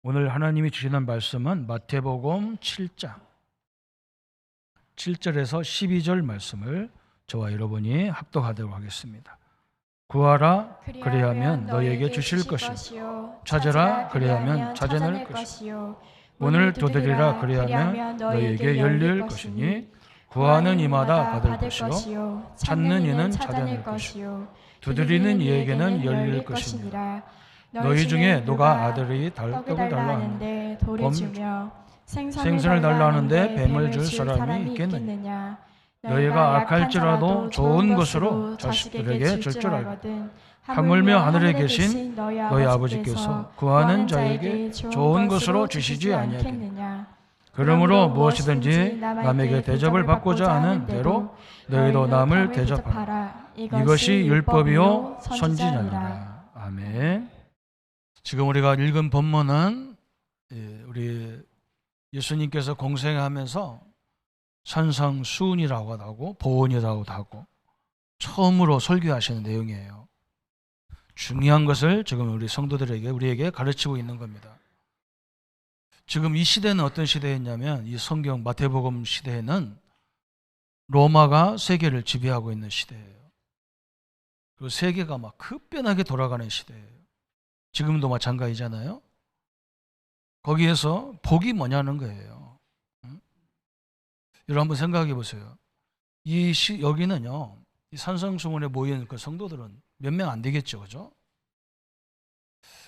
오늘 하나님이 주시는 말씀은 마태복음 7장 7절에서 12절 말씀을 저와 여러분이 합독하도록 하겠습니다. 구하라 그리하면 너희에게 주실 것이요 찾으라 그리하면 찾아낼 것이요 문을 두드리라 그리하면 너희에게 열릴 것이니 구하는 이마다 받을 것이요 찾는 이는 찾아낼 것이요 두드리는 이에게는 열릴 것이니라. 너희 중에 누가 아들이 떡을 달라 하는데 돌을 주며 생선을 달라 하는데 뱀을 줄 사람이 있겠느냐. 너희가 악할지라도 좋은 것으로 자식들에게 줄 줄 알거든. 하물며 하늘에 계신 너희 아버지께서 구하는 자에게 좋은 것으로 주시지 아니하겠느냐. 그러므로 무엇이든지 남에게 대접을 받고자 하는 대로 너희도 남을 대접하라. 이것이 율법이요 선지자니라. 아멘. 지금 우리가 읽은 본문은 우리 예수님께서 공생하면서 산상수훈이라고도 하고 보훈이라고도 하고 처음으로 설교하시는 내용이에요. 중요한 것을 지금 우리 성도들에게 우리에게 가르치고 있는 겁니다. 지금 이 시대는 어떤 시대였냐면 이 성경 마태복음 시대에는 로마가 세계를 지배하고 있는 시대예요. 그리고 세계가 막 급변하게 돌아가는 시대예요. 지금도 마찬가지잖아요. 거기에서 복이 뭐냐는 거예요. 여러분 한번 생각해 보세요. 여기는요, 이 산성수문에 모인 그 성도들은 몇 명 안 되겠죠, 그죠?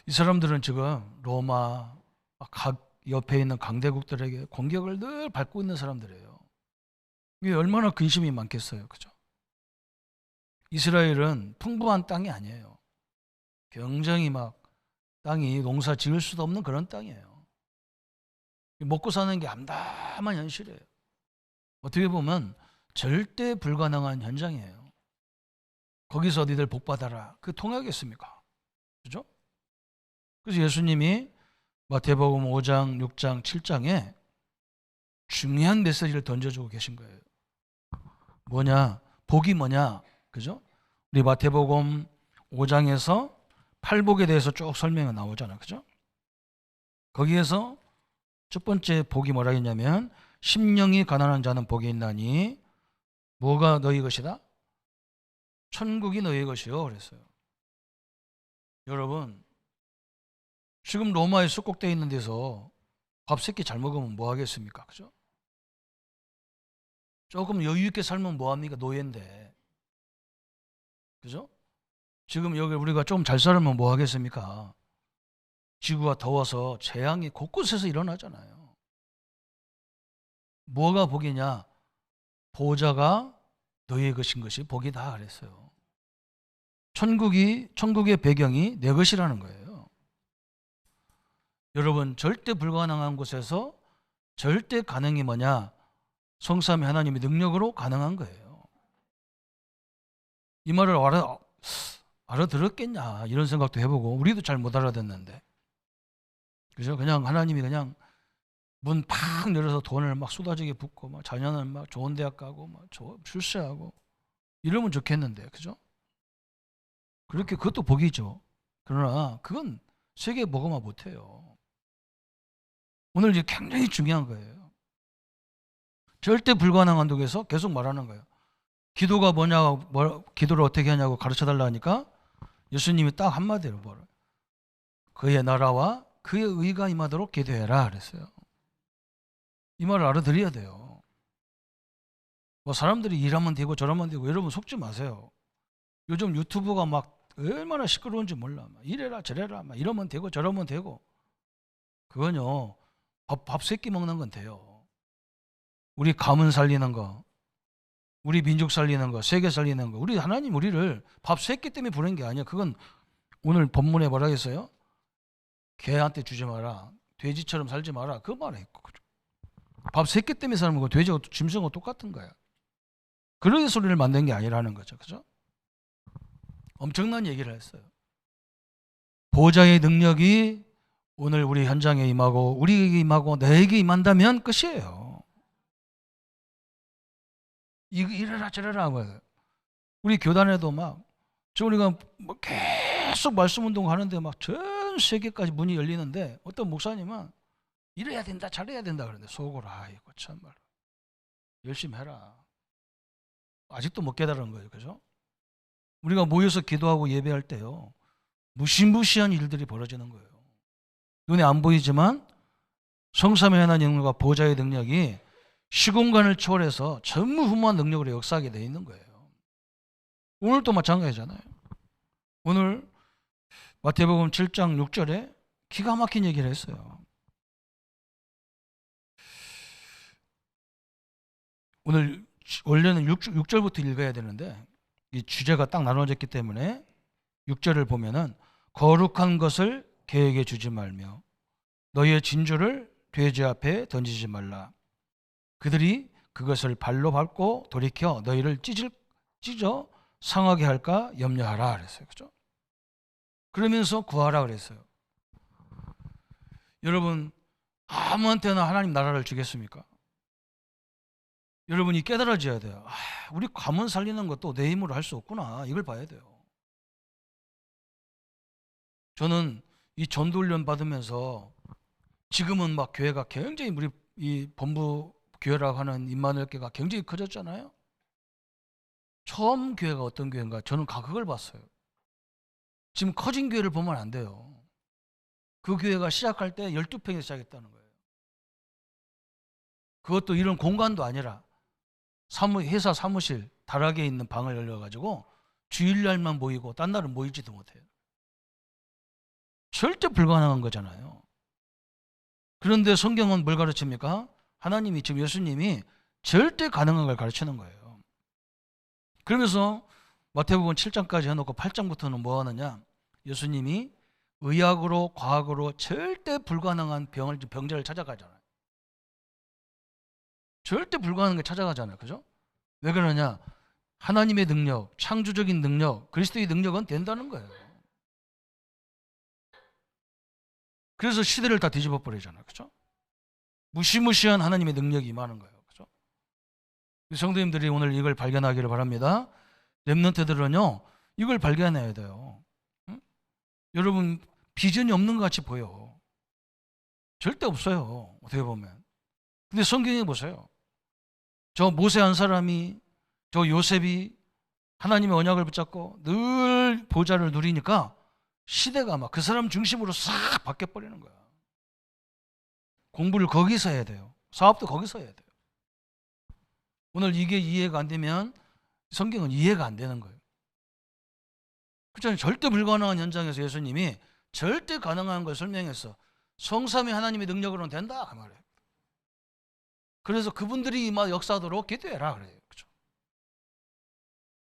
이 사람들은 지금 로마 각 옆에 있는 강대국들에게 공격을 늘 받고 있는 사람들이에요. 이게 얼마나 근심이 많겠어요, 그죠? 이스라엘은 풍부한 땅이 아니에요. 굉장히 막 땅이 농사 지을 수도 없는 그런 땅이에요. 먹고 사는 게 암담한 현실이에요. 어떻게 보면 절대 불가능한 현장이에요. 거기서 니들 복 받아라. 그게 통하겠습니까? 그죠? 그래서 예수님이 마태복음 5장, 6장, 7장에 중요한 메시지를 던져주고 계신 거예요. 뭐냐? 복이 뭐냐? 그죠? 우리 마태복음 5장에서 팔복에 대해서 쭉 설명이 나오잖아요. 그죠? 거기에서 첫 번째 복이 뭐라 했냐면 심령이 가난한 자는 복이 있나니 뭐가 너희 것이다? 천국이 너희 것이요 그랬어요. 여러분 지금 로마에 숙곡되어 있는 데서 밥 3끼 잘 먹으면 뭐 하겠습니까? 그죠? 조금 여유 있게 살면 뭐 합니까? 노예인데. 그죠? 지금 여기 우리가 좀 잘 살면 뭐 하겠습니까? 지구가 더워서 재앙이 곳곳에서 일어나잖아요. 뭐가 복이냐? 보좌가 너희의 것인 것이 복이다 그랬어요. 천국의 배경이 내 것이라는 거예요. 여러분 절대 불가능한 곳에서 절대 가능이 뭐냐? 성삼위 하나님의 능력으로 가능한 거예요. 이 말을 알아들었겠냐 이런 생각도 해보고 우리도 잘 못 알아듣는데 그죠? 그냥 하나님이 그냥 문 팍 열어서 돈을 막 쏟아지게 붓고 막 자녀는 막 좋은 대학 가고 막 출세하고 이러면 좋겠는데 그죠? 그렇게 그것도 복이죠. 그러나 그건 세계 복음화 못해요. 오늘 이제 굉장히 중요한 거예요. 절대 불가능한 쪽에서 계속 말하는 거예요. 기도가 뭐냐고 기도를 어떻게 하냐고 가르쳐달라 하니까 예수님이 딱 한마디로 뭐라 그의 나라와 그의 의가 임하도록 기도해라 그랬어요. 이 말을 알아들어야 돼요. 뭐 사람들이 이러면 되고 저러면 되고 여러분 속지 마세요. 요즘 유튜브가 막 얼마나 시끄러운지 몰라. 막 이래라 저래라 막 이러면 되고 저러면 되고 그건요 밥 3끼 먹는 건 돼요. 우리 가문 살리는 거 우리 민족 살리는 거 세계 살리는 거 우리 하나님 우리를 밥 3끼 때문에 부른 게 아니야. 그건 오늘 본문에 뭐라 했어요? 개한테 주지 마라. 돼지처럼 살지 마라. 그 말을 했고 밥 3끼 때문에 사는 거 돼지하고 짐승하고 똑같은 거야. 그런 소리를 만든 게 아니라는 거죠. 그죠? 엄청난 얘기를 했어요. 보좌의 능력이 오늘 우리 현장에 임하고 우리에게 임하고 너에게 임한다면 끝이에요. 이래라 저래라 하고요. 우리 교단에도 막 우리가 계속 말씀 운동 하는데 막 전 전 세계까지 문이 열리는데 어떤 목사님은 이래야 된다 잘해야 된다 그러는데 속으로 아이고 참말 열심히 해라. 아직도 못 깨달은 거예요. 그죠? 우리가 모여서 기도하고 예배할 때요 무시무시한 일들이 벌어지는 거예요. 눈에 안 보이지만 성삼위 하나님과 보좌의 능력이 시공간을 초월해서 전무후무한 능력으로 역사하게 되어 있는 거예요. 오늘도 마찬가지잖아요. 오늘 마태복음 7장 6절에 기가 막힌 얘기를 했어요. 오늘 원래는 6절부터 읽어야 되는데 이 주제가 딱 나눠졌기 때문에 6절을 보면은 거룩한 것을 개에게 주지 말며 너희의 진주를 돼지 앞에 던지지 말라. 그들이 그것을 발로 밟고 돌이켜 너희를 찢어 상하게 할까 염려하라 그랬어요. 그죠? 그러면서 구하라 그랬어요. 여러분 아무한테나 하나님 나라를 주겠습니까? 여러분이 깨달아져야 돼요. 우리 가문 살리는 것도 내 힘으로 할 수 없구나. 이걸 봐야 돼요. 저는 이 전도훈련 받으면서 지금은 막 교회가 굉장히 우리 이 본부 교회라고 하는 임마누엘교회가 굉장히 커졌잖아요. 처음 교회가 어떤 교회인가 저는 그걸 봤어요. 지금 커진 교회를 보면 안 돼요. 그 교회가 시작할 때 12평에서 시작했다는 거예요. 그것도 이런 공간도 아니라 회사 사무실 다락에 있는 방을 열려가지고 주일날만 모이고 딴 날은 모이지도 못해요. 절대 불가능한 거잖아요. 그런데 성경은 뭘 가르칩니까? 하나님이 지금 예수님이 절대 가능한 걸 가르치는 거예요. 그러면서 마태복음 7장까지 해놓고 8장부터는 뭐 하느냐? 예수님이 의학으로 과학으로 절대 불가능한 병자를 찾아가잖아요. 절대 불가능한 게 찾아가잖아요. 그죠? 왜 그러냐? 하나님의 능력, 창조적인 능력, 그리스도의 능력은 된다는 거예요. 그래서 시대를 다 뒤집어 버리잖아요. 그죠? 무시무시한 하나님의 능력이 임하는 거예요. 그죠? 성도님들이 오늘 이걸 발견하기를 바랍니다. 렘넌트들은요, 이걸 발견해야 돼요. 응? 여러분, 비전이 없는 것 같이 보여. 절대 없어요. 어떻게 보면. 근데 성경에 보세요. 저 모세 한 사람이, 저 요셉이 하나님의 언약을 붙잡고 늘 보좌를 누리니까 시대가 막 그 사람 중심으로 싹 바뀌어버리는 거야. 공부를 거기서 해야 돼요. 사업도 거기서 해야 돼요. 오늘 이게 이해가 안 되면 성경은 이해가 안 되는 거예요. 그렇잖아요. 절대 불가능한 현장에서 예수님이 절대 가능한 걸 설명했어. 성삼위 하나님의 능력으로는 된다 그 말이에요. 그래서 그분들이 막 역사하도록 기도해라 그래요. 그렇죠?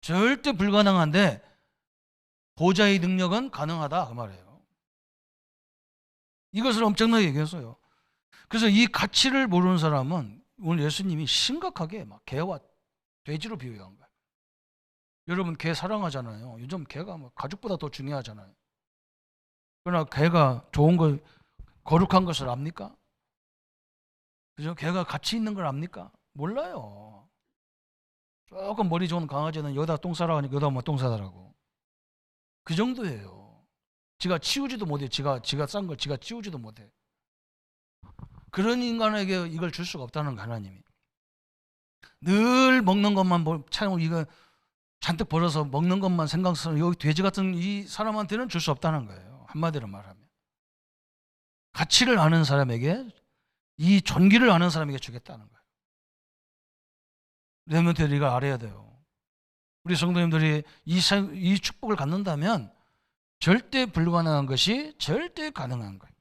절대 불가능한데 보좌의 능력은 가능하다 그 말이에요. 이것을 엄청나게 얘기했어요. 그래서 이 가치를 모르는 사람은 오늘 예수님이 심각하게 막 개와 돼지로 비유한 거예요. 여러분 개 사랑하잖아요. 요즘 개가 뭐 가죽보다 더 중요하잖아요. 그러나 개가 좋은 걸 거룩한 것을 압니까? 그죠? 개가 가치 있는 걸 압니까? 몰라요. 조금 머리 좋은 강아지는 여기다 똥 싸라 하니까 여기다 뭐 똥 싸더라고. 그 정도예요. 지가 치우지도 못해. 지가 싼 걸 지가 치우지도 못해. 그런 인간에게 이걸 줄 수가 없다는 거 하나님이. 늘 먹는 것만 참 이거 잔뜩 벌어서 먹는 것만 생각해서 여기 돼지 같은 이 사람한테는 줄 수 없다는 거예요. 한마디로 말하면. 가치를 아는 사람에게 이 존귀를 아는 사람에게 주겠다는 거예요. 렘넌트들이 이걸 알아야 돼요. 우리 성도님들이 이 축복을 갖는다면 절대 불가능한 것이 절대 가능한 거예요.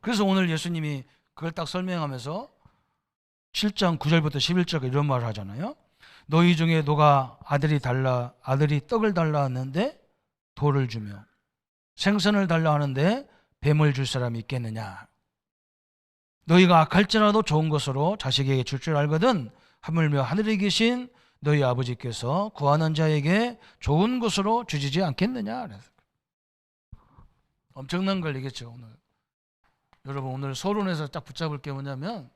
그래서 오늘 예수님이 그걸 딱 설명하면서 7장 9절부터 11절까지 이런 말을 하잖아요. 너희 중에 누가 아들이 떡을 달라 하는데 돌을 주며 생선을 달라 하는데 뱀을 줄 사람이 있겠느냐. 너희가 악할지라도 좋은 것으로 자식에게 줄 줄 알거든 하물며 하늘에 계신 너희 아버지께서 구하는 자에게 좋은 것으로 주시지 않겠느냐. 엄청난 걸 얘기했죠. 오늘 여러분 오늘 서론에서 딱 붙잡을 게 뭐냐면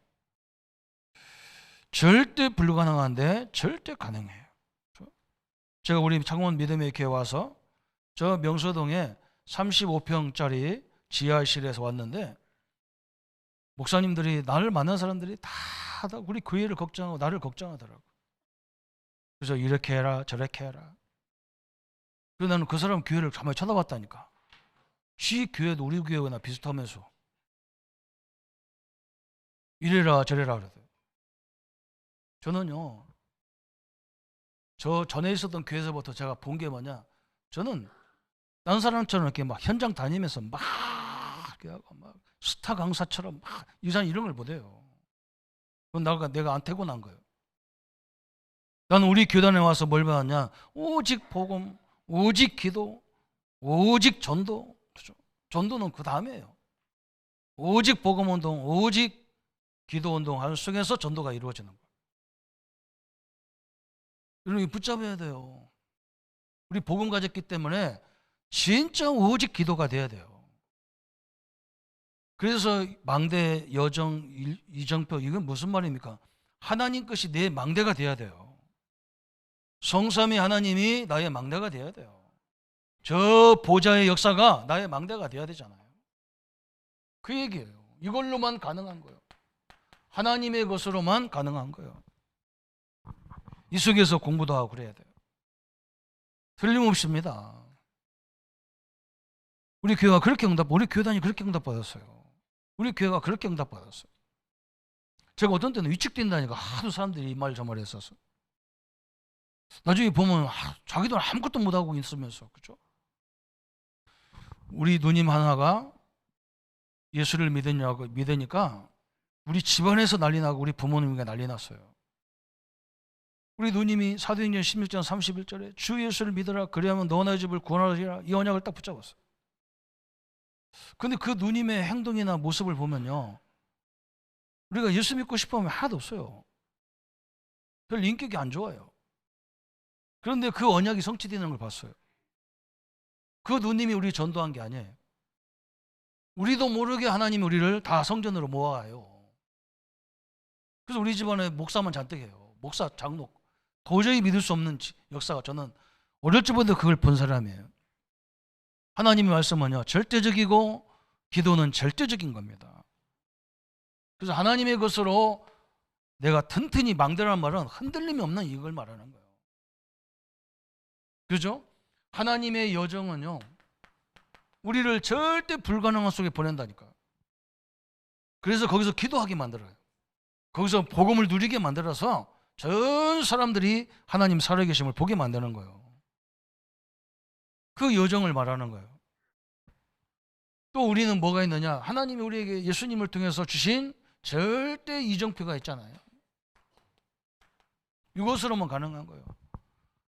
절대 불가능한데 절대 가능해요. 제가 우리 창원 믿음의 교회 와서 저 명소동에 35평짜리 지하실에서 왔는데 목사님들이 나를 만난 사람들이 다 우리 교회를 걱정하고 나를 걱정하더라고. 그래서 이렇게 해라 저렇게 해라. 그래서 나는 그 사람 교회를 가만히 쳐다봤다니까. 지 교회도 우리 교회나 비슷하면서 이래라 저래라 그러더라고요. 저는요, 저 전에 있었던 교회에서부터 제가 본 게 뭐냐, 저는 다른 사람처럼 이렇게 막 현장 다니면서 막 스타 강사처럼 막 이상 이런 걸 못해요. 그건 내가 안 태고난 거예요. 나는 우리 교단에 와서 뭘 배웠냐? 오직 복음, 오직 기도, 오직 전도. 그렇죠? 전도는 그 다음이에요. 오직 복음 운동, 오직 기도 운동 하는 속에서 전도가 이루어지는 거예요. 여러분 붙잡아야 돼요. 우리 복음 가졌기 때문에 진짜 오직 기도가 돼야 돼요. 그래서 망대, 여정, 이정표, 이건 무슨 말입니까? 하나님 것이 내 망대가 돼야 돼요. 성삼위 하나님이 나의 망대가 돼야 돼요. 저 보좌의 역사가 나의 망대가 돼야 되잖아요. 그 얘기예요. 이걸로만 가능한 거예요. 하나님의 것으로만 가능한 거예요. 이 속에서 공부도 하고 그래야 돼요. 틀림없습니다. 우리 교회가 그렇게 우리 교단이 그렇게 응답받았어요. 우리 교회가 그렇게 응답받았어요. 제가 어떤 때는 위축된다니까 하도 사람들이 이 말 저 말 했어서. 나중에 보면 자기도 아무것도 못하고 있으면서, 그렇죠? 우리 누님 하나가 예수를 믿으니까 우리 집안에서 난리 나고 우리 부모님이 난리 났어요. 우리 누님이 사도행전 16장 31절에 주 예수를 믿으라 그리하면 너나 집을 구원하리라, 이 언약을 딱 붙잡았어요. 근데 그 누님의 행동이나 모습을 보면요, 우리가 예수 믿고 싶으면 하나도 없어요. 별 인격이 안 좋아요. 그런데 그 언약이 성취되는 걸 봤어요. 그 누님이 우리 전도한 게 아니에요. 우리도 모르게 하나님이 우리를 다 성전으로 모아요. 그래서 우리 집안에 목사만 잔뜩 해요. 목사, 장로. 도저히 믿을 수 없는 역사가, 저는 어릴 적부터 그걸 본 사람이에요. 하나님의 말씀은요, 절대적이고 기도는 절대적인 겁니다. 그래서 하나님의 것으로 내가 튼튼히 망대라는 말은 흔들림이 없는 이걸 말하는 거예요. 그죠? 하나님의 여정은요, 우리를 절대 불가능한 속에 보낸다니까요. 그래서 거기서 기도하게 만들어요. 거기서 복음을 누리게 만들어서 전 사람들이 하나님 살아계심을 보게 만드는 거예요. 그 여정을 말하는 거예요. 또 우리는 뭐가 있느냐? 하나님이 우리에게 예수님을 통해서 주신 절대 이정표가 있잖아요. 이것으로만 가능한 거예요.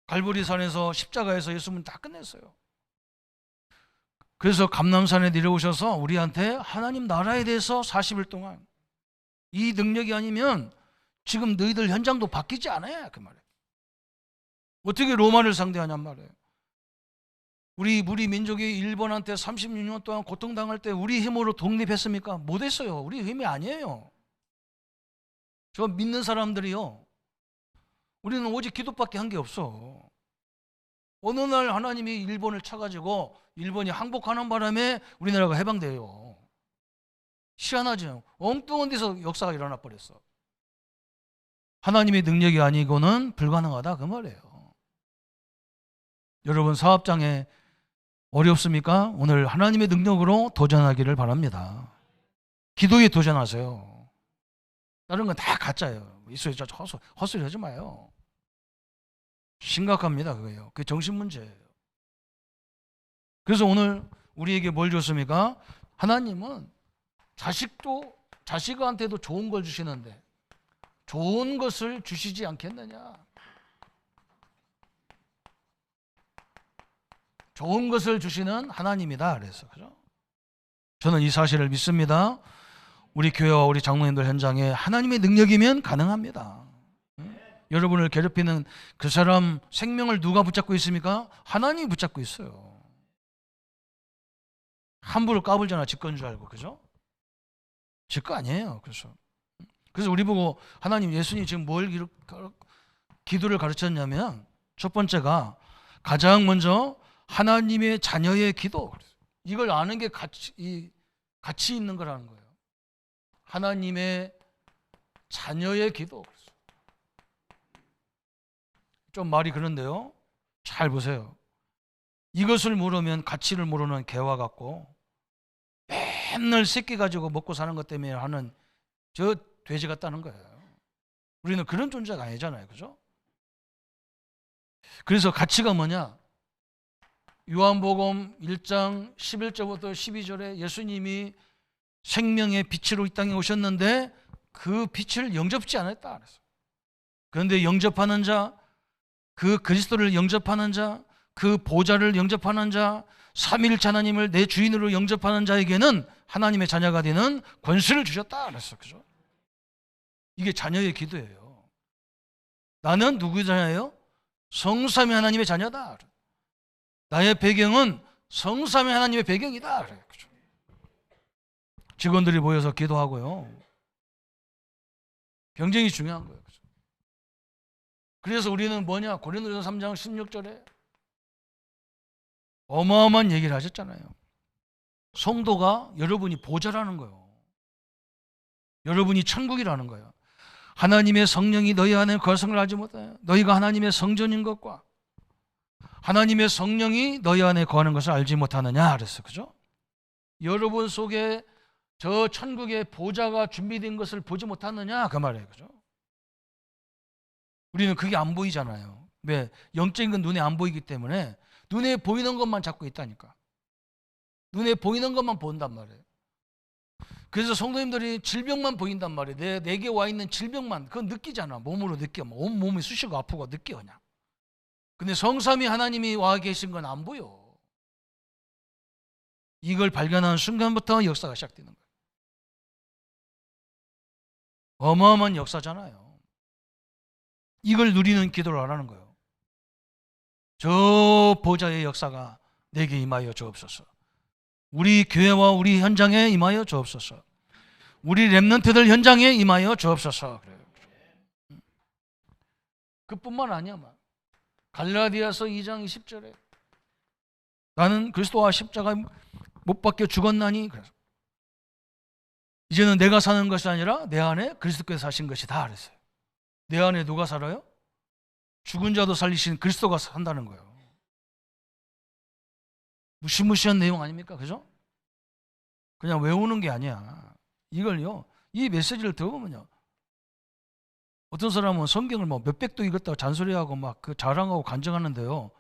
갈보리산에서 십자가에서 예수님은 다 끝냈어요. 그래서 감람산에 내려오셔서 우리한테 하나님 나라에 대해서 40일 동안, 이 능력이 아니면 지금 너희들 현장도 바뀌지 않아요, 그 말이에요. 어떻게 로마를 상대하냔 말이에요. 우리 민족이 일본한테 36년 동안 고통당할 때 우리 힘으로 독립했습니까? 못했어요. 우리 힘이 아니에요. 저 믿는 사람들이요, 우리는 오직 기도밖에 한 게 없어. 어느 날 하나님이 일본을 쳐가지고 일본이 항복하는 바람에 우리나라가 해방돼요. 희한하죠. 엉뚱한 데서 역사가 일어나 버렸어. 하나님의 능력이 아니고는 불가능하다, 그 말이에요. 여러분 사업장에 어렵습니까? 오늘 하나님의 능력으로 도전하기를 바랍니다. 기도에 도전하세요. 다른 건 다 가짜예요. 이소리 헛소리 하지 마요. 심각합니다, 그거예요. 그게 정신 문제예요. 그래서 오늘 우리에게 뭘 줬습니까? 하나님은 자식한테도 좋은 걸 주시는데 좋은 것을 주시지 않겠느냐? 좋은 것을 주시는 하나님이다. 그래서 그죠? 저는 이 사실을 믿습니다. 우리 교회와 우리 장로님들 현장에 하나님의 능력이면 가능합니다. 여러분을 괴롭히는 그 사람 생명을 누가 붙잡고 있습니까? 하나님이 붙잡고 있어요. 함부로 까불잖아, 지 건 줄 알고, 그죠? 지 거 아니에요. 그래서 우리 보고 하나님, 예수님 지금 뭘 기도를 가르쳤냐면, 첫 번째가 가장 먼저 하나님의 자녀의 기도. 이걸 아는 게 가치 있는 거라는 거예요. 하나님의 자녀의 기도. 좀 말이 그런데요. 잘 보세요. 이것을 모르면 가치를 모르는 개와 같고 맨날 새끼 가지고 먹고 사는 것 때문에 하는 저 돼지 같다는 거예요. 우리는 그런 존재가 아니잖아요. 그죠? 그래서 가치가 뭐냐? 요한복음 1장 11절부터 12절에 예수님이 생명의 빛으로 이 땅에 오셨는데 그 빛을 영접지 않았다 그랬어요. 그런데 영접하는 자, 그 그리스도를 영접하는 자, 그 보좌를 영접하는 자, 삼위일체 하나님을 내 주인으로 영접하는 자에게는 하나님의 자녀가 되는 권세를 주셨다 그랬어요. 그죠? 이게 자녀의 기도예요. 나는 누구의 자녀예요? 성삼위 하나님의 자녀다. 나의 배경은 성삼위 하나님의 배경이다. 그죠? 직원들이 모여서 기도하고요. 굉장히 중요한 거예요. 그죠? 그래서 우리는 뭐냐? 고린도전서 3장 16절에 어마어마한 얘기를 하셨잖아요. 성도가 여러분이 보좌라는 거예요. 여러분이 천국이라는 거예요. 하나님의 성령이 너희 안에 거성을 하지 못하여 너희가 하나님의 성전인 것과 하나님의 성령이 너희 안에 거하는 것을 알지 못하느냐 그랬어요. 그죠? 여러분 속에 저 천국의 보좌가 준비된 것을 보지 못하느냐 그 말이에요. 그죠? 우리는 그게 안 보이잖아요. 왜? 영적인 건 눈에 안 보이기 때문에 눈에 보이는 것만 잡고 있다니까. 눈에 보이는 것만 본단 말이에요. 그래서 성도님들이 질병만 보인단 말이에요. 내게 와 있는 질병만 그건 느끼잖아. 몸으로 느껴. 온 몸이 쑤시고 아프고 느껴 그냥. 근데 성삼위 하나님이 와 계신 건 안 보여. 이걸 발견하는 순간부터 역사가 시작되는 거예요. 어마어마한 역사잖아요. 이걸 누리는 기도를 하라는 거예요. 저 보좌의 역사가 내게 임하여 주옵소서. 우리 교회와 우리 현장에 임하여 주옵소서. 우리 렘넌트들 현장에 임하여 주옵소서. 그래요. 그뿐만 아니야. 갈라디아서 2장 20절에 나는 그리스도와 십자가 못 박혀 죽었나니 그래서 이제는 내가 사는 것이 아니라 내 안에 그리스도께서 사신 것이다 그랬어요. 내 안에 누가 살아요? 죽은 자도 살리신 그리스도가 산다는 거예요. 무시무시한 내용 아닙니까? 그죠? 그냥 외우는 게 아니야. 이걸요, 이 메시지를 들어보면요. 어떤 사람은 성경을 뭐 몇백 도 읽었다고 잔소리하고 막 그 자랑하고 간증하는데요.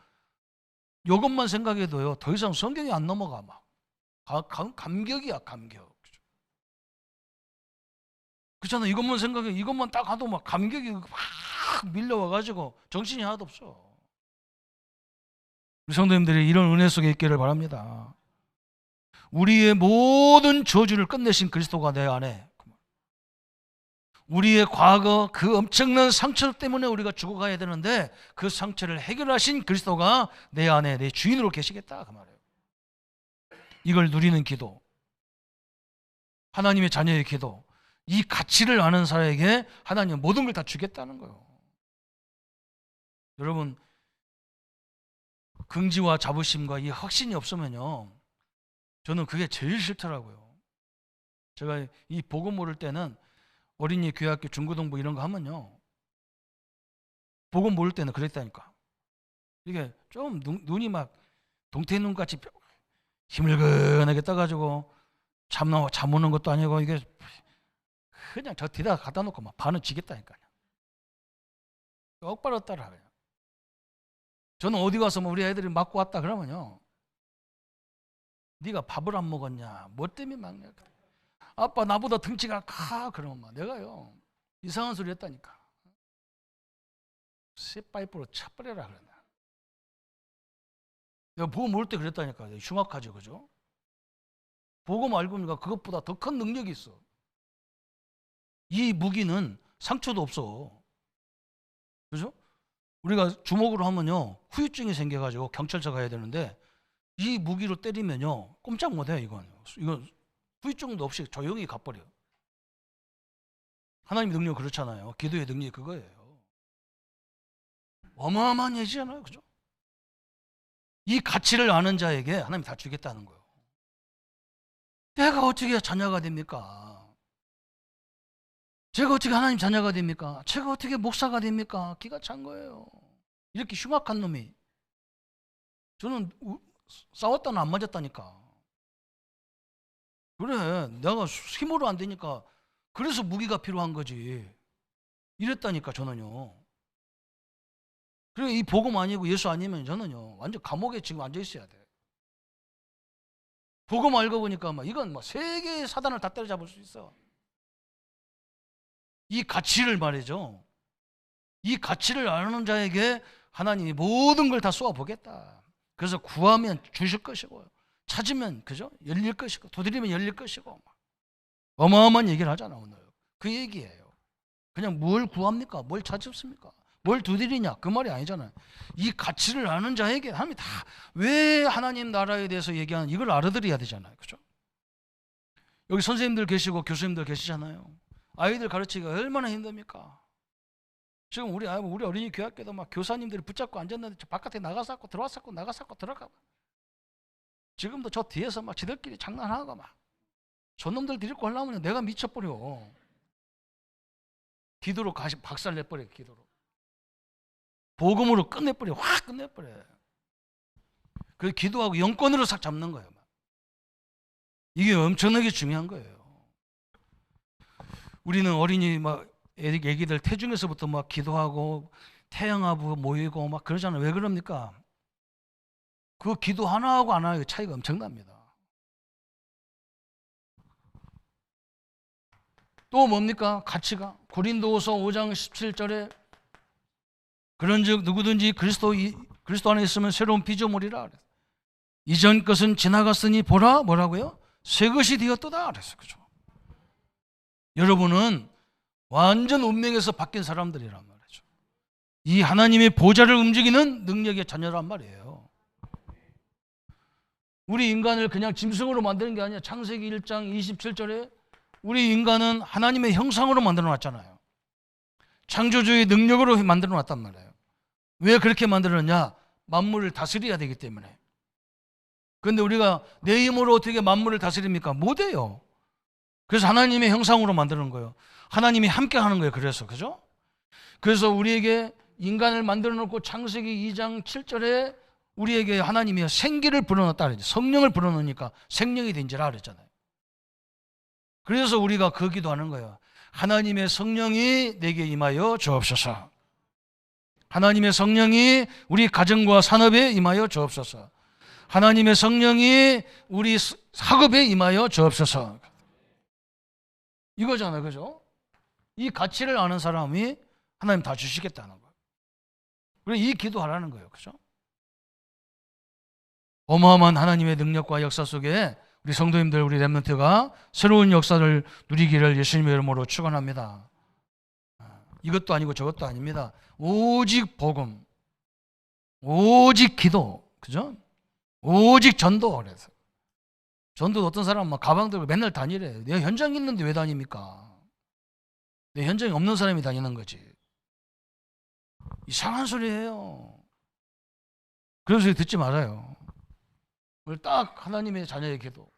이것만 생각해도요, 더 이상 성경이 안 넘어가. 막. 감격이야, 감격. 그렇잖아. 이것만 생각해, 이것만 딱 하도 막 감격이 막 밀려와가지고 정신이 하나도 없어. 우리 성도님들이 이런 은혜 속에 있기를 바랍니다. 우리의 모든 저주를 끝내신 그리스도가 내 안에, 우리의 과거 그 엄청난 상처 때문에 우리가 죽어가야 되는데 그 상처를 해결하신 그리스도가 내 안에 내 주인으로 계시겠다 그 말이에요. 이걸 누리는 기도, 하나님의 자녀의 기도, 이 가치를 아는 사람에게 하나님은 모든 걸 다 주겠다는 거예요. 여러분, 긍지와 자부심과 이 확신이 없으면요, 저는 그게 제일 싫더라고요. 제가 이 복음 모를 때는 어린이 교회학교 중고등부 이런 거 하면요, 복음 모를 때는 그랬다니까. 이게 좀 눈이 막 동태눈같이 힘을근하게 떠가지고 잠 오는 것도 아니고 이게 그냥 저 뒤에다 갖다 놓고 막 반은 지겠다니까요. 똑바로 따라 그래요. 저는 어디 가서 뭐 우리 애들이 맞고 왔다 그러면요, 네가 밥을 안 먹었냐? 뭐 때문에 막냐? 아빠 나보다 등치가 커. 그러면 막 내가요 이상한 소리 했다니까. 쇠파이프로 쳐버려라 그러냐. 내가 복음 모를 때 그랬다니까. 흉악하죠, 그죠? 복음 알고 보니까 그것보다 더 큰 능력이 있어. 이 무기는 상처도 없어, 그죠? 우리가 주먹으로 하면요 후유증이 생겨가지고 경찰서 가야 되는데 이 무기로 때리면요 꼼짝 못해요. 이건 후유증도 없이 조용히 가버려. 하나님의 능력은 그렇잖아요. 기도의 능력이 그거예요. 어마어마한 얘기잖아요, 그죠? 이 가치를 아는 자에게 하나님이 다 주겠다는 거예요. 내가 어떻게 자녀가 됩니까? 제가 어떻게 하나님 자녀가 됩니까? 제가 어떻게 목사가 됩니까? 기가 찬 거예요. 이렇게 흉악한 놈이. 저는 싸웠다는 안 맞았다니까. 그래, 내가 힘으로 안 되니까 그래서 무기가 필요한 거지. 이랬다니까 저는요. 그래, 이 복음 아니고 예수 아니면 저는요 완전 감옥에 지금 앉아 있어야 돼. 복음 알고 보니까 막 이건 막 세계의 사단을 다 때려잡을 수 있어. 이 가치를 말이죠. 이 가치를 아는 자에게 하나님이 모든 걸 다 쏘아보겠다. 그래서 구하면 주실 것이고, 찾으면 그죠? 열릴 것이고, 두드리면 열릴 것이고, 어마어마한 얘기를 하잖아 오늘. 그 얘기예요. 그냥 뭘 구합니까? 뭘 찾습니까? 뭘 두드리냐? 그 말이 아니잖아요. 이 가치를 아는 자에게 하나님이 다 왜 하나님 나라에 대해서 얘기하는 이걸 알아들어야 되잖아요. 그죠? 여기 선생님들 계시고 교수님들 계시잖아요. 아이들 가르치기가 얼마나 힘듭니까? 지금 우리 어린이 교학교도 막 교사님들이 붙잡고 앉았는데 바깥에 나가서 들어왔었고 나가서 들어가고 지금도 저 뒤에서 막 지들끼리 장난하고 막 저놈들 데리고 하려면 내가 미쳐버려. 기도로 박살 내버려. 기도로 복음으로 끝내버려. 확 끝내버려. 그래서 기도하고 영권으로 싹 잡는 거예요. 이게 엄청나게 중요한 거예요. 우리는 어린이 막 애기들 태중에서부터 막 기도하고 태영하고 모이고 막 그러잖아요. 왜 그럽니까? 그 기도 하나하고 안 하나의 차이가 엄청납니다. 또 뭡니까? 가치가 고린도후서 5장 17절에 그런즉 누구든지 그리스도 안에 있으면 새로운 피조물이라 그랬어요. 이전 것은 지나갔으니 보라 뭐라고요? 새 것이 되었도다 그랬어요. 그죠? 여러분은 완전 운명에서 바뀐 사람들이란 말이죠. 이 하나님의 보좌를 움직이는 능력의 자녀란 말이에요. 우리 인간을 그냥 짐승으로 만드는 게 아니라 창세기 1장 27절에 우리 인간은 하나님의 형상으로 만들어 놨잖아요. 창조주의 능력으로 만들어 놨단 말이에요. 왜 그렇게 만들었냐? 만물을 다스려야 되기 때문에. 그런데 우리가 내 힘으로 어떻게 만물을 다스립니까? 못해요. 그래서 하나님의 형상으로 만드는 거예요. 하나님이 함께 하는 거예요. 그래서 그죠? 그래서 우리에게 인간을 만들어 놓고 창세기 2장 7절에 우리에게 하나님이 생기를 불어넣었다 그랬죠. 성령을 불어넣으니까 생명이 된지라 그랬잖아요. 그래서 우리가 그 기도하는 거예요. 하나님의 성령이 내게 임하여 주옵소서. 하나님의 성령이 우리 가정과 산업에 임하여 주옵소서. 하나님의 성령이 우리 학업에 임하여 주옵소서. 이거잖아요. 그죠? 이 가치를 아는 사람이 하나님 다 주시겠다는 거예요. 그래서 이 기도하라는 거예요. 그죠? 어마어마한 하나님의 능력과 역사 속에 우리 성도님들, 우리 렘넌트가 새로운 역사를 누리기를 예수님의 이름으로 축원합니다. 이것도 아니고 저것도 아닙니다. 오직 복음, 오직 기도, 그죠? 오직 전도. 그래서 전도 어떤 사람은 막 가방 들고 맨날 다니래. 내가 현장에 있는데 왜 다닙니까? 내 현장에 없는 사람이 다니는 거지. 이상한 소리예요. 그런 소리 듣지 말아요. 오늘 딱 하나님의 자녀의 기도.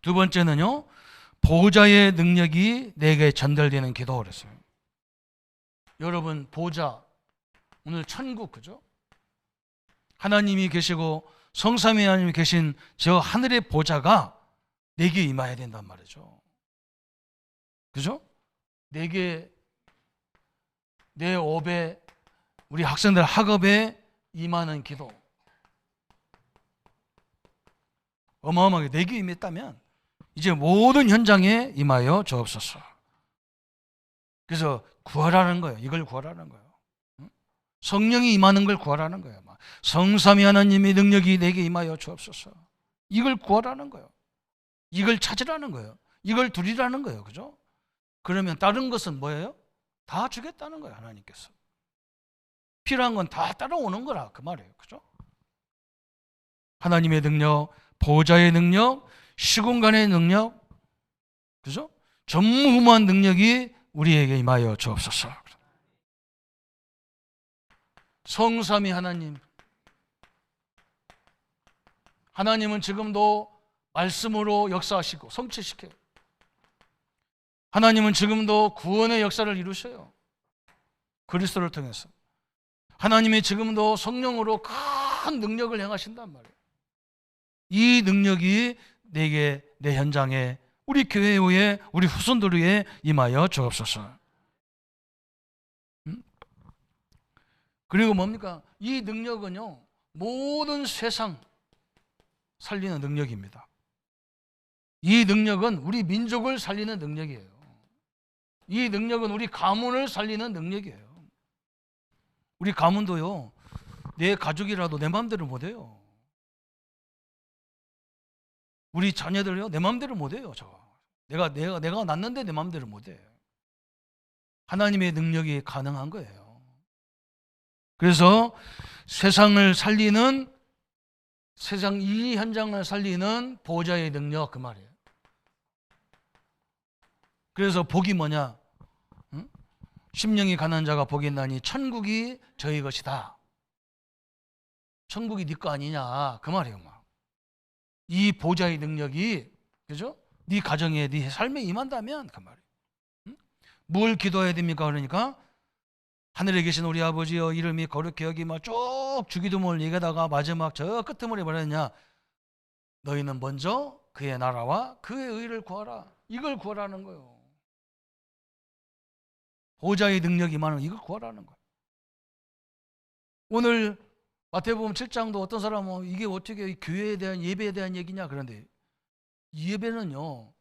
두 번째는요, 보좌의 능력이 내게 전달되는 기도 그랬어요. 여러분, 보좌, 오늘 천국, 그죠? 하나님이 계시고 성삼위 하나님이 계신 저 하늘의 보좌가 내게 임해야 된단 말이죠. 그죠? 내게, 내 업에, 우리 학생들 학업에 임하는 기도. 어마어마하게 내게 임했다면 이제 모든 현장에 임하여 주옵소서. 그래서 구하라는 거예요. 이걸 구하라는 거예요. 성령이 임하는 걸 구하라는 거예요. 성삼위 하나님의 능력이 내게 임하여 주옵소서. 이걸 구하라는 거예요. 이걸 찾으라는 거예요. 이걸 두리라는 거예요. 그죠? 그러면 다른 것은 뭐예요? 다 주겠다는 거예요. 하나님께서. 필요한 건 다 따라오는 거라 그 말이에요. 그죠? 하나님의 능력, 보좌의 능력, 시공간의 능력, 그죠? 전무후무한 능력이 우리에게 임하여 주옵소서. 성삼위 하나님. 하나님은 지금도 말씀으로 역사하시고 성취시켜요. 하나님은 지금도 구원의 역사를 이루셔요. 그리스도를 통해서. 하나님이 지금도 성령으로 큰 능력을 행하신단 말이에요. 이 능력이 내게, 내 현장에, 우리 교회 후에, 우리 후손들 위에 임하여 주옵소서. 그리고 뭡니까? 이 능력은요, 모든 세상 살리는 능력입니다. 이 능력은 우리 민족을 살리는 능력이에요. 이 능력은 우리 가문을 살리는 능력이에요. 우리 가문도요, 내 가족이라도 내 마음대로 못해요. 우리 자녀들요, 내 마음대로 못해요. 내가 낳는데 내 마음대로 못해. 하나님의 능력이 가능한 거예요. 그래서 세상을 살리는, 세상 이 현장을 살리는 보호자의 능력, 그 말이에요. 그래서 복이 뭐냐? 심령이 가난한 자가 복이 있나니 천국이 저희 것이다. 천국이 네 거 아니냐, 그 말이에요. 이 보호자의 능력이, 그죠? 네 가정에, 네 삶에 임한다면, 그 말이에요. 뭘 기도해야 됩니까? 그러니까 하늘에 계신 우리 아버지여, 이름이 거룩히 여기며 쭉 주기도문을 얘기하다가 마지막 저 끝머리 뭐랬냐? 너희는 먼저 그의 나라와 그의 의를 구하라. 이걸 구하라는 거예요. 보호자의 능력이 많은 이걸 구하라는 거예요. 오늘 마태복음 7장도 어떤 사람은 이게 어떻게 교회에 대한, 예배에 대한 얘기냐, 그런데 이 예배는요,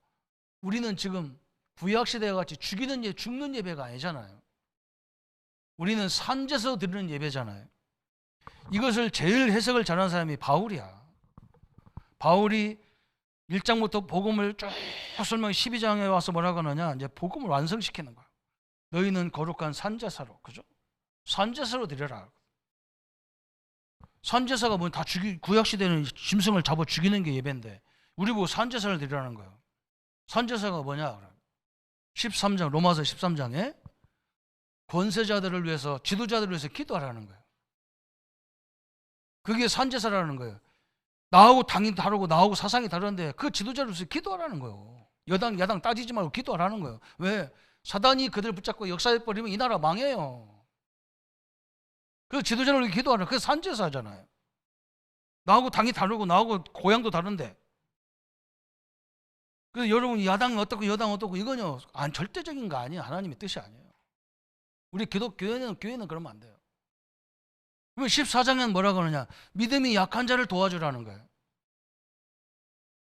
우리는 지금 구약시대와 같이 죽는 예배가 아니잖아요. 우리는 산제서 드리는 예배잖아요. 이것을 제일 해석을 잘하는 사람이 바울이야. 바울이 1장부터 복음을 쭉 설명해 12장에 와서 뭐라고 하느냐, 이제 복음을 완성시키는 거야. 너희는 거룩한 산제사로, 그죠? 산제사로 드려라. 산제사가 뭐 다 구약시대는 짐승을 잡아 죽이는 게 예배인데 우리 보고 산제사를 드리라는 거예요. 산제사가 뭐냐? 13장, 로마서 13장에 권세자들을 위해서, 지도자들을 위해서 기도하라는 거예요. 그게 산제사라는 거예요. 나하고 당이 다르고 나하고 사상이 다른데 그 지도자를 위해서 기도하라는 거예요. 여당, 야당 따지지 말고 기도하라는 거예요. 왜? 사단이 그들 붙잡고 역사해버리면 이 나라 망해요. 그 지도자를 위해 기도하라. 그게 산제사잖아요. 나하고 당이 다르고 나하고 고향도 다른데. 그래서 여러분, 야당 어떻고 여당 어떻고 이거는요, 절대적인 거 아니에요. 하나님의 뜻이 아니에요. 우리 교회는 그러면 안 돼요. 그러면 14장에는 뭐라고 하느냐? 믿음이 약한 자를 도와주라는 거예요.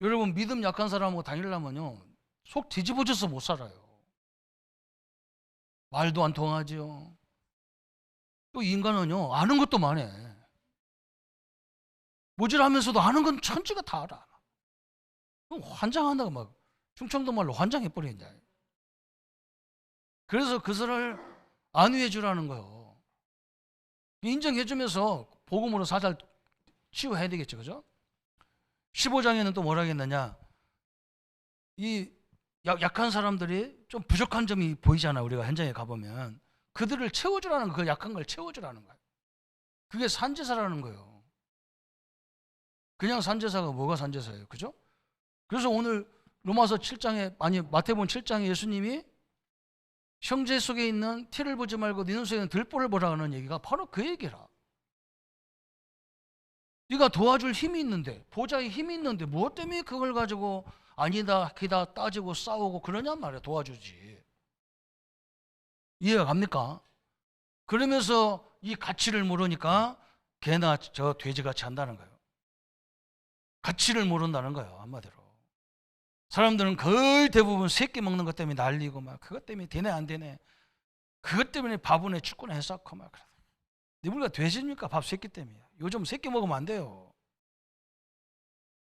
여러분, 믿음 약한 사람하고 다니려면요, 속 뒤집어져서 못 살아요. 말도 안 통하지요. 또 인간은요, 아는 것도 많아. 모질하면서도 아는 건 천지가 다 알아. 환장한다고 막 충청도 말로 환장해버리냐. 그래서 그것을 안위해 주라는 거예요. 인정해 주면서 복음으로 살살 치유해야 되겠죠, 그죠? 15장에는 또 뭐라 했느냐? 이 약한 사람들이 좀 부족한 점이 보이잖아. 우리가 현장에 가보면 그들을 채워주라는 거예요. 그 약한 걸 채워주라는 거예요. 그게 산제사라는 거예요. 그냥 산제사가 뭐가 산제사예요, 그죠? 그래서 오늘 로마서 7장에, 아니 마태복음 7장에 예수님이 형제 속에 있는 티를 보지 말고 네 눈 속에 있는 들보를 보라 하는 얘기가 바로 그 얘기라. 네가 도와줄 힘이 있는데, 보좌의 힘이 있는데 무엇 때문에 그걸 가지고 아니다 기다 따지고 싸우고 그러냔 말이야. 도와주지. 이해가 갑니까? 그러면서 이 가치를 모르니까 개나 저 돼지같이 한다는 거예요. 가치를 모른다는 거예요, 한마디로. 사람들은 거의 대부분 새끼 먹는 것 때문에 난리고 막 그것 때문에 되네 안 되네, 그것 때문에 밥은에 축구나 했었고 막 그래. 우리가 돼지입니까? 밥 새끼 때문에. 요즘 새끼 먹으면 안 돼요.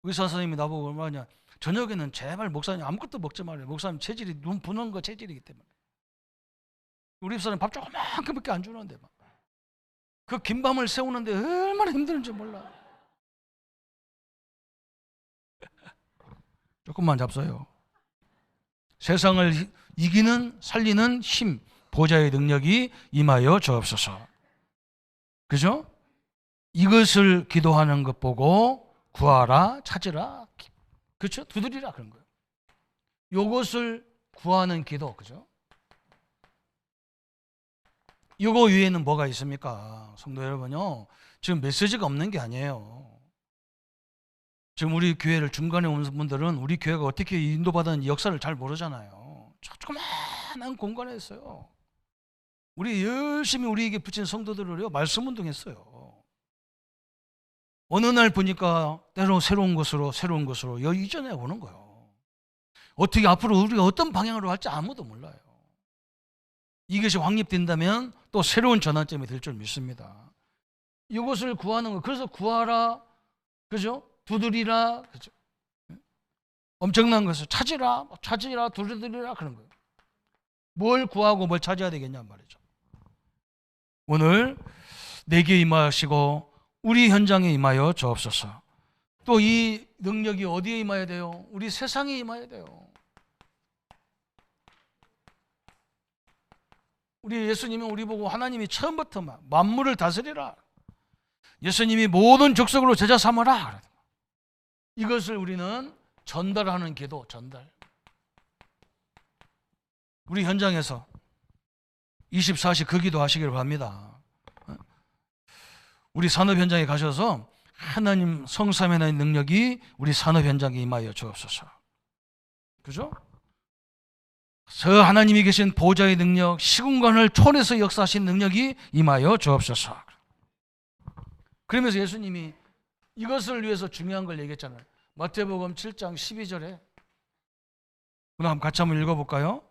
의사 선생님이 나보고 얼마냐, 저녁에는 제발 목사님 아무것도 먹지 말아요. 목사님 체질이 눈 부는 거 체질이기 때문에. 우리 집사람 밥 조그만큼밖에 안 주는데 막 그 긴 밤을 세우는데 얼마나 힘드는지 몰라. 조금만 잡숴요. 세상을 이기는, 살리는 힘, 보좌의 능력이 임하여 주옵소서. 그죠? 이것을 기도하는 것 보고 구하라, 찾으라. 그렇죠? 두드리라 그런 거예요. 요것을 구하는 기도, 그죠? 이거 위에는 뭐가 있습니까? 성도 여러분요, 지금 메시지가 없는 게 아니에요. 지금 우리 교회를 중간에 오는 분들은 우리 교회가 어떻게 인도받은 역사를 잘 모르잖아요. 조그마한 공간에 있어요. 우리 열심히 우리에게 붙인 성도들을요, 말씀 운동했어요. 어느 날 보니까 때로 새로운 것으로 여기 이전에 오는 거예요. 어떻게 앞으로 우리가 어떤 방향으로 할지 아무도 몰라요. 이것이 확립된다면 또 새로운 전환점이 될 줄 믿습니다. 이것을 구하는 거. 그래서 구하라, 그죠? 두드리라, 그죠? 엄청난 것을 찾으라, 두드리라 그런 거예요. 뭘 구하고 뭘 찾아야 되겠냐 말이죠. 오늘 내게 임하시고 우리 현장에 임하여 주옵소서. 또 이 능력이 어디에 임해야 돼요? 우리 세상에 임해야 돼요. 우리 예수님이 우리 보고 하나님이 처음부터 만물을 다스리라, 예수님이 모든 족속으로 제자 삼으라, 이것을 우리는 전달하는 기도, 전달. 우리 현장에서 24시 그 기도 하시기를 바랍니다. 우리 산업 현장에 가셔서 하나님 성삼의 능력이 우리 산업 현장에 임하여 주옵소서. 그죠? 저 하나님이 계신 보좌의 능력, 시공간을 초월해서 역사하신 능력이 임하여 주옵소서. 그러면서 예수님이 이것을 위해서 중요한 걸 얘기했잖아요. 마태복음 7장 12절에 한번 같이 한번 읽어볼까요?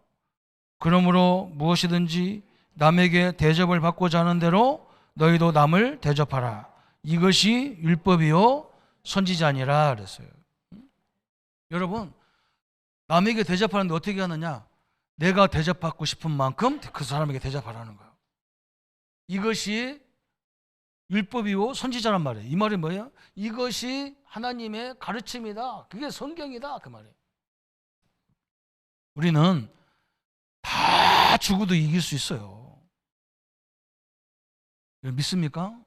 그러므로 무엇이든지 남에게 대접을 받고자 하는 대로 너희도 남을 대접하라. 이것이 율법이요 선지자니라 그랬어요. 여러분, 남에게 대접하는데 어떻게 하느냐? 내가 대접받고 싶은 만큼 그 사람에게 대접하라는 거예요. 이것이 율법이요 선지자란 말이에요. 이 말이 뭐예요? 이것이 하나님의 가르침이다. 그게 성경이다. 그 말이에요. 우리는 다 죽어도 이길 수 있어요. 믿습니까?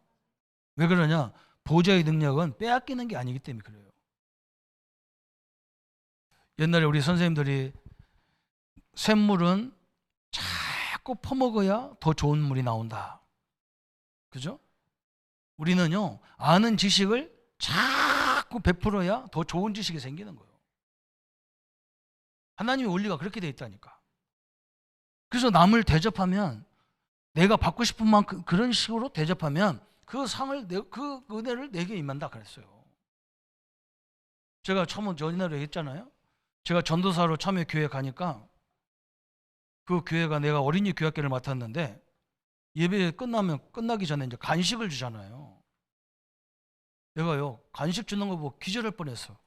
왜 그러냐? 보좌의 능력은 빼앗기는 게 아니기 때문에 그래요. 옛날에 우리 선생님들이 샘물은 자꾸 퍼먹어야 더 좋은 물이 나온다. 그죠? 우리는요, 아는 지식을 자꾸 베풀어야 더 좋은 지식이 생기는 거예요. 하나님의 원리가 그렇게 돼 있다니까. 그래서 남을 대접하면, 내가 받고 싶은 만큼 그런 식으로 대접하면 그 상을, 그 은혜를 내게 임한다 그랬어요. 제가 처음 전이나로 했잖아요. 제가 전도사로 처음에 교회 가니까 그 교회가, 내가 어린이 교학교를 맡았는데 예배 끝나기 전에 이제 간식을 주잖아요. 내가요, 간식 주는 거 보고 기절할 뻔했어.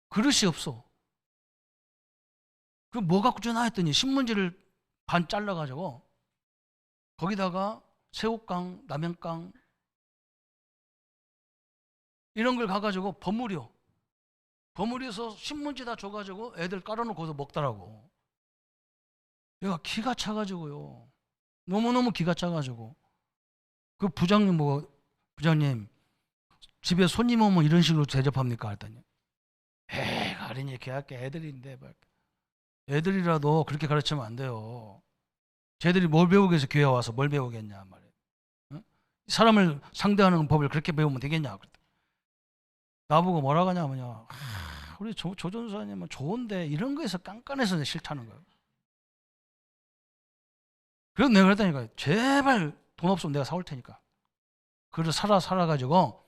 그릇이 없어. 그 뭐 갖고 주나 했더니 신문지를 반 잘라가지고 거기다가 새우깡, 라면깡 이런 걸 가가지고 버무려서 신문지 다 줘가지고 애들 깔아놓고서 먹더라고. 내가 기가 차가지고요. 너무너무 기가 차가지고. 그 부장님, 집에 손님 오면 이런 식으로 대접합니까? 했더니, 에이, 어린이 교학교 애들인데, 애들이라도 그렇게 가르치면 안 돼요. 쟤들이 뭘 배우기 위해서 교회 와서 뭘 배우겠냐 말이에요. 응? 사람을 상대하는 법을 그렇게 배우면 되겠냐. 나보고 뭐라고 하냐면요. 우리 조 전사님은 좋은데 이런 거에서 깐깐해서 싫다는 거예요. 그래서 내가 그랬다니까. 제발 돈 없으면 내가 사올 테니까. 그걸 살아가지고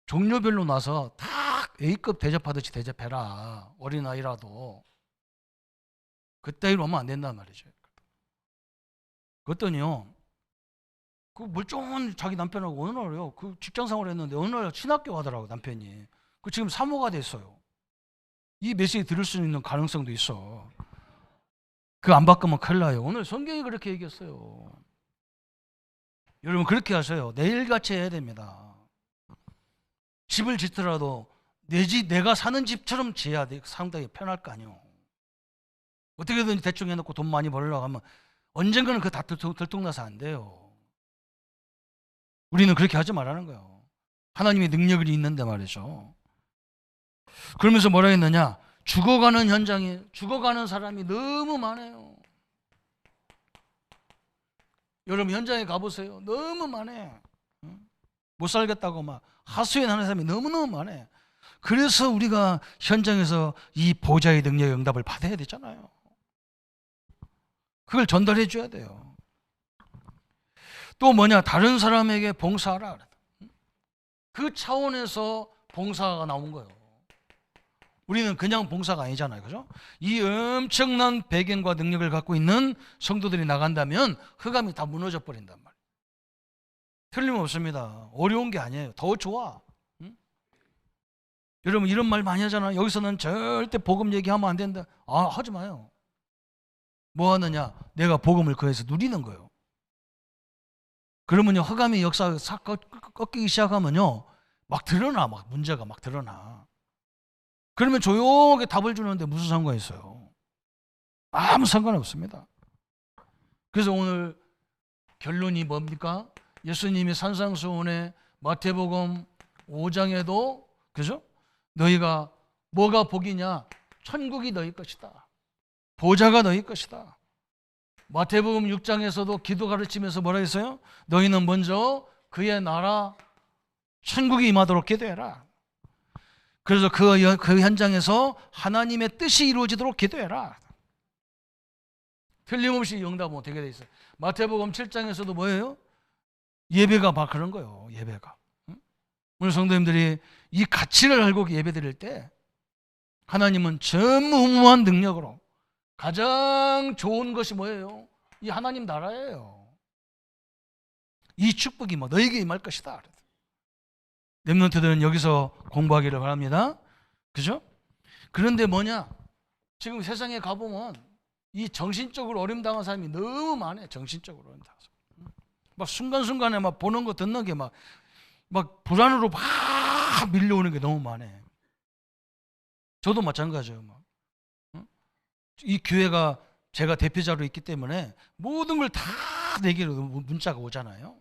종류별로 나서 딱 A급 대접하듯이 대접해라. 어린아이라도. 그따위로 하면 안 된단 말이죠. 그랬더니요, 그 멀쩡한 자기 남편하고 어느 날요, 그 직장생활을 했는데 어느 날 신학교 가더라고, 남편이. 그 지금 사모가 됐어요. 이 메시지 들을 수 있는 가능성도 있어. 그거 안 바꾸면 큰일 나요. 오늘 성경이 그렇게 얘기했어요. 여러분, 그렇게 하세요. 내일같이 해야 됩니다. 집을 짓더라도 내가 사는 집처럼 지어야 돼. 상당히 편할 거 아니에요. 어떻게든 대충 해놓고 돈 많이 벌려고 하면 언젠가는 그거 다 들통나서 안 돼요. 우리는 그렇게 하지 말라는 거예요. 하나님의 능력이 있는데 말이죠. 그러면서 뭐라 했느냐? 죽어가는 현장에 죽어가는 사람이 너무 많아요. 여러분 현장에 가보세요. 너무 많아. 못 살겠다고 막 하소연하는 사람이 너무너무 많아. 그래서 우리가 현장에서 이 보좌의 능력의 응답을 받아야 되잖아요. 그걸 전달해 줘야 돼요. 또 뭐냐? 다른 사람에게 봉사하라. 그 차원에서 봉사가 나온 거예요. 우리는 그냥 봉사가 아니잖아요. 그죠? 이 엄청난 배경과 능력을 갖고 있는 성도들이 나간다면 흑암이 다 무너져 버린단 말이에요. 틀림없습니다. 어려운 게 아니에요. 더 좋아. 응? 여러분 이런 말 많이 하잖아요. 여기서는 절대 복음 얘기하면 안 된다. 하지 마요. 뭐 하느냐? 내가 복음을 그에서 누리는 거예요. 그러면요 흑암의 역사가 싹 꺾이기 시작하면요 막 드러나. 막 문제가 막 드러나. 그러면 조용하게 답을 주는데 무슨 상관이 있어요? 아무 상관이 없습니다. 그래서 오늘 결론이 뭡니까? 예수님이 산상수훈의 마태복음 5장에도 그죠? 너희가 뭐가 복이냐? 천국이 너희 것이다. 보좌가 너희 것이다. 마태복음 6장에서도 기도 가르치면서 뭐라 했어요? 너희는 먼저 그의 나라 천국이 임하도록 기도해라. 그래서 그 현장에서 하나님의 뜻이 이루어지도록 기도해라. 틀림없이 응답은 되게 돼 있어요. 마태복음 7장에서도 뭐예요? 예배가 막 그런 거예요. 예배가. 오늘 성도님들이 이 가치를 알고 예배 드릴 때 하나님은 전무후무한 능력으로 가장 좋은 것이 뭐예요? 이 하나님 나라예요. 이 축복이 뭐 너에게 임할 것이다. 렘넌트들은 여기서 공부하기를 바랍니다. 그죠? 그런데 뭐냐? 지금 세상에 가보면 이 정신적으로 어려움 당한 사람이 너무 많아요. 정신적으로 어려움 당한 사람. 막 순간순간에 막 보는 거 듣는 게 막 불안으로 막 밀려오는 게 너무 많아요. 저도 마찬가지예요. 막. 이 교회가 제가 대표자로 있기 때문에 모든 걸 다 내기로 문자가 오잖아요.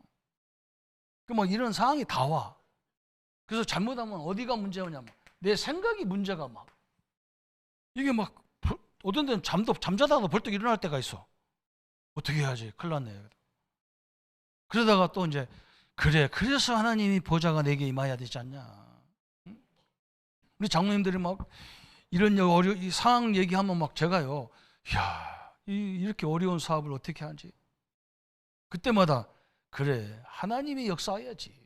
막 이런 상황이 다 와. 그래서 잘못하면 어디가 문제냐면 내 생각이 문제가 막 이게 막 어떤 데는 잠자다가도 벌떡 일어날 때가 있어. 어떻게 해야지? 큰일 났네. 그러다가 또 이제 그래서 하나님이 보좌가 내게 임해야 되지 않냐. 우리 장로님들이 막 이런 이 상황 얘기하면 막 제가요, 야, 이렇게 어려운 사업을 어떻게 하지? 그때마다 그래 하나님이 역사해야지.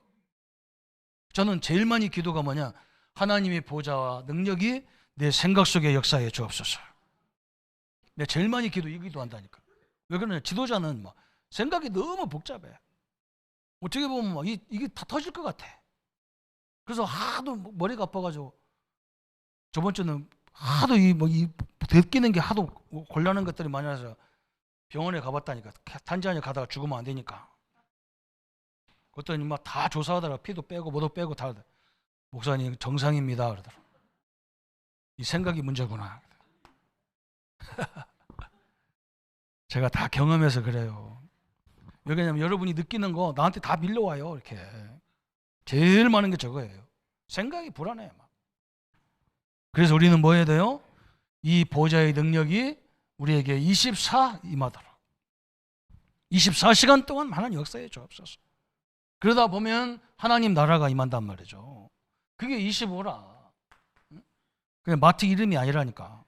저는 제일 많이 기도가 뭐냐? 하나님의 보좌와 능력이 내 생각 속에 역사해 주옵소서. 내가 제일 많이 이 기도한다니까. 왜 그러냐? 지도자는 막 생각이 너무 복잡해. 어떻게 보면 막 이게 다 터질 것 같아. 그래서 하도 머리가 아파가지고 저번 주는 하도 데끼는 게 하도 곤란한 것들이 많아서 병원에 가봤다니까. 단지 가다가 죽으면 안 되니까. 그랬더니 막 다 조사하다가 피도 빼고 뭐도 빼고 다 목사님 정상입니다 그러더라. 이 생각이 문제구나. 제가 다 경험해서 그래요. 왜냐면 여러분이 느끼는 거 나한테 다 밀려와요. 이렇게 제일 많은 게 저거예요. 생각이 불안해 막. 그래서 우리는 뭐 해야 돼요? 이 보좌의 능력이 우리에게 24 임하도록 24시간 동안 하나님 역사에 주옵소서. 그러다 보면 하나님 나라가 임한단 말이죠. 그게 25라. 그냥 마트 이름이 아니라니까.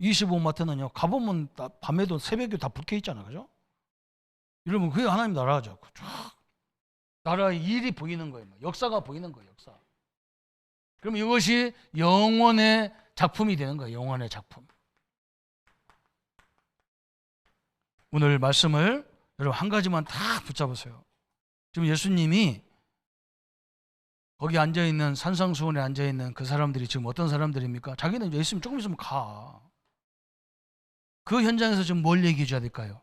25 마트는요, 가보면 밤에도 새벽에 다 불켜 있잖아. 그죠? 여러분, 그게 하나님 나라죠. 쫙. 나라의 일이 보이는 거예요. 역사가 보이는 거예요, 역사. 그럼 이것이 영원의 작품이 되는 거예요, 영원의 작품. 오늘 말씀을 여러분 한 가지만 다 붙잡으세요. 지금 예수님이 거기 앉아있는 산상수훈에 앉아있는 그 사람들이 지금 어떤 사람들입니까? 자기는 예수님 조금 있으면 가. 그 현장에서 지금 뭘 얘기해 줘야 될까요?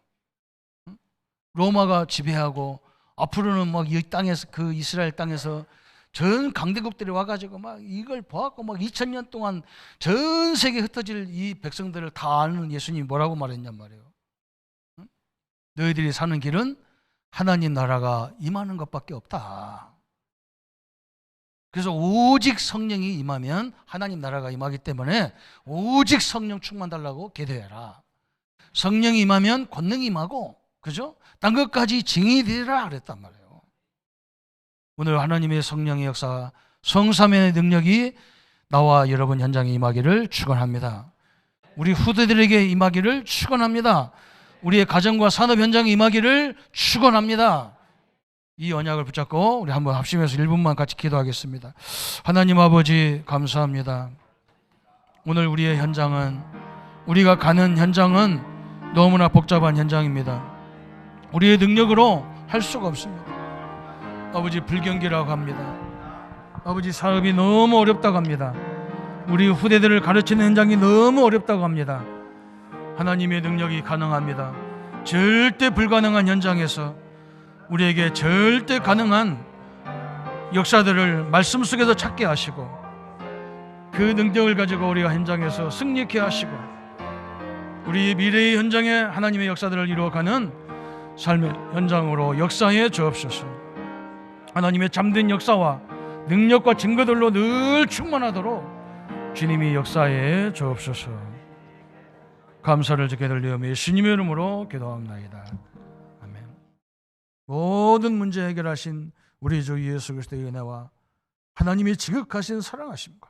로마가 지배하고 앞으로는 막 이 땅에서 그 이스라엘 땅에서 전 강대국들이 와가지고 막 이걸 보았고 막 2000년 동안 전 세계에 흩어질 이 백성들을 다 아는 예수님이 뭐라고 말했냔 말이에요. 너희들이 사는 길은 하나님 나라가 임하는 것밖에 없다. 그래서 오직 성령이 임하면 하나님 나라가 임하기 때문에 오직 성령 충만 달라고 기도해라. 성령이 임하면 권능이 임하고, 그죠? 딴 것까지 증인이 되리라 그랬단 말이에요. 오늘 하나님의 성령의 역사, 성삼위의 능력이 나와 여러분 현장에 임하기를 축원합니다. 우리 후대들에게 임하기를 축원합니다. 우리의 가정과 산업 현장에 임하기를 축원합니다. 이 언약을 붙잡고 우리 한번 합심해서 1분만 같이 기도하겠습니다. 하나님 아버지 감사합니다. 오늘 우리의 현장은, 우리가 가는 현장은 너무나 복잡한 현장입니다. 우리의 능력으로 할 수가 없습니다. 아버지 불경기라고 합니다. 아버지 사업이 너무 어렵다고 합니다. 우리 후대들을 가르치는 현장이 너무 어렵다고 합니다. 하나님의 능력이 가능합니다. 절대 불가능한 현장에서 우리에게 절대 가능한 역사들을 말씀 속에서 찾게 하시고, 그 능력을 가지고 우리가 현장에서 승리케 하시고, 우리 미래의 현장에 하나님의 역사들을 이루어가는 삶의 현장으로 역사해 주옵소서. 하나님의 참된 역사와 능력과 증거들로 늘 충만하도록 주님이 역사해 주옵소서. 감사를 주께 돌리오며 예수님의 이름으로 기도합나이다. 아멘. 모든 문제 해결하신 우리 주 예수 그리스도의 은혜와 하나님의 지극하신 사랑하심과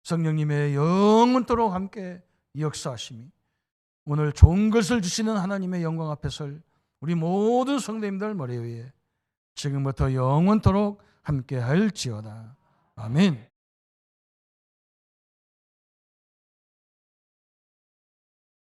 성령님의 영원토록 함께 역사하심이 오늘 좋은 것을 주시는 하나님의 영광 앞에 설 우리 모든 성도님들 머리 위에 지금부터 영원토록 함께 할지어다. 아멘.